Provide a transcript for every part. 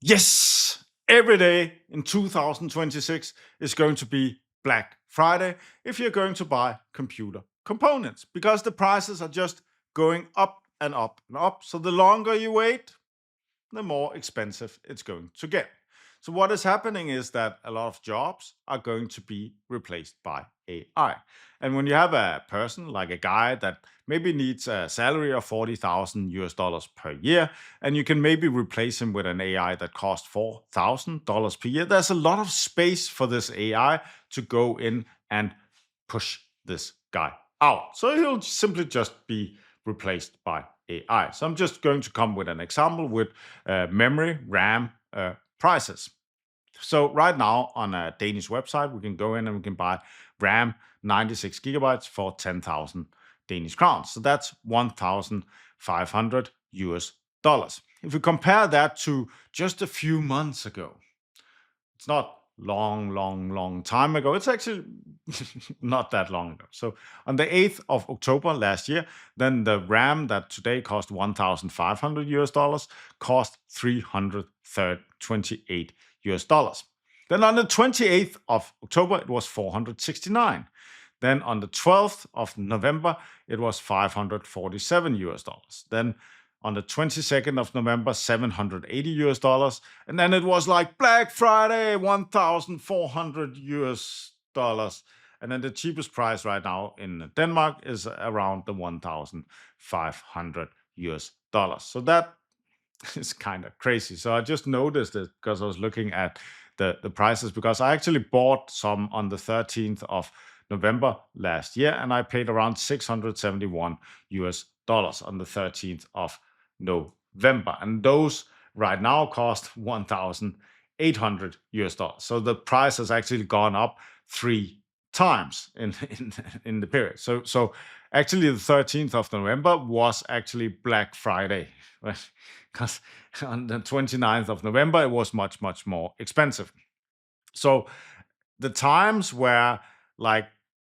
Yes, every day in 2026 is going to be Black Friday if you're going to buy computer components because the prices are just going up and up and up. So the longer you wait, the more expensive it's going to get. So, what is happening is that a lot of jobs are going to be replaced by AI. And when you have a person like a guy that maybe needs a salary of 40,000 US dollars per year, and you can maybe replace him with an AI that costs $4,000 per year, there's a lot of space for this AI to go in and push this guy out. So he'll simply just be replaced by AI. So I'm just going to come with an example with memory RAM prices. So right now on a Danish website, we can go in and we can buy RAM 96 gigabytes for 10,000 Danish crowns. So that's 1,500 US dollars. If we compare that to just a few months ago, it's not long time ago. It's actually not that long ago. So on the 8th of October last year, then the RAM that today cost 1,500 US dollars cost 328 US dollars. Then on the 28th of October, it was 469. Then on the 12th of November, it was 547 US dollars. Then on the 22nd of November, 780 US dollars. And then it was like Black Friday, 1,400 US dollars. And then the cheapest price right now in Denmark is around the 1,500 US dollars. So that is kind of crazy. So I just noticed it because I was looking at the prices because I actually bought some on the 13th of November last year and I paid around 671 US dollars on the 13th of November. And those right now cost 1,800 US dollars. So the price has actually gone up 3 times in the period. So actually the 13th of November was actually Black Friday, right? Because on the 29th of November it was much more expensive. So the times where, like,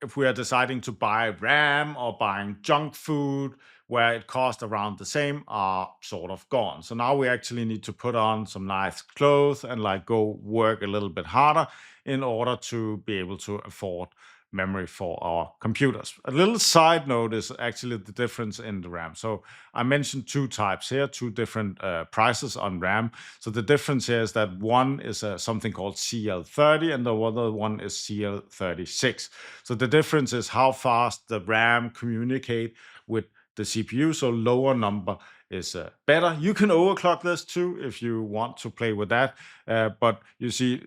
if we are deciding to buy RAM or buying junk food where it costs around the same are sort of gone. So now we actually need to put on some nice clothes and like go work a little bit harder in order to be able to afford memory for our computers. A little side note is actually the difference in the RAM. So I mentioned two types here, two different prices on RAM. So the difference here is that one is something called CL30 and the other one is CL36. So the difference is how fast the RAM communicate with the CPU. So lower number is better. You can overclock this too if you want to play with that. But you see,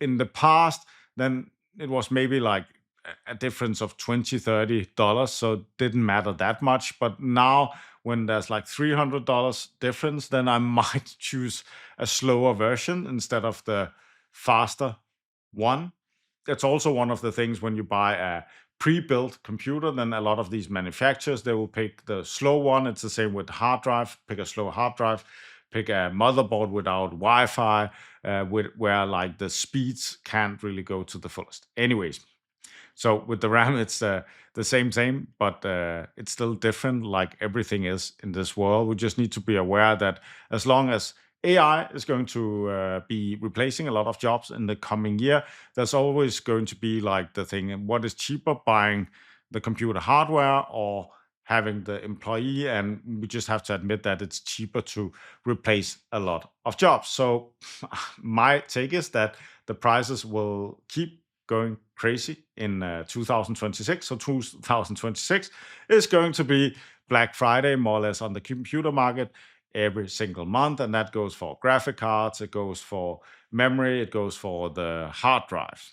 in the past, then it was maybe like a difference of $20-30, so it didn't matter that much. But now when there's like $300 difference, then I might choose a slower version instead of the faster one. That's also one of the things when you buy a pre-built computer, then a lot of these manufacturers, they will pick the slow one. It's the same with hard drive, pick a slow hard drive, pick a motherboard without Wi-Fi, where like the speeds can't really go to the fullest. Anyways, so with the RAM, it's the same, but it's still different, like everything is in this world. We just need to be aware that as long as AI is going to be replacing a lot of jobs in the coming year, there's always going to be like the thing: what is cheaper, buying the computer hardware or having the employee? And we just have to admit that it's cheaper to replace a lot of jobs. So my take is that the prices will keep going crazy in 2026. So 2026 is going to be Black Friday, more or less, on the computer market every single month. And that goes for graphic cards, it goes for memory, it goes for the hard drive.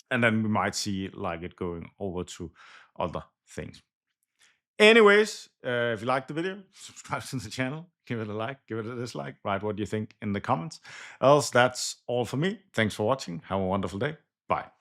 And then we might see like it going over to other things. Anyways, if you liked the video, subscribe to the channel, give it a like, give it a dislike, write what you think in the comments. Else, that's all for me. Thanks for watching. Have a wonderful day. Bye.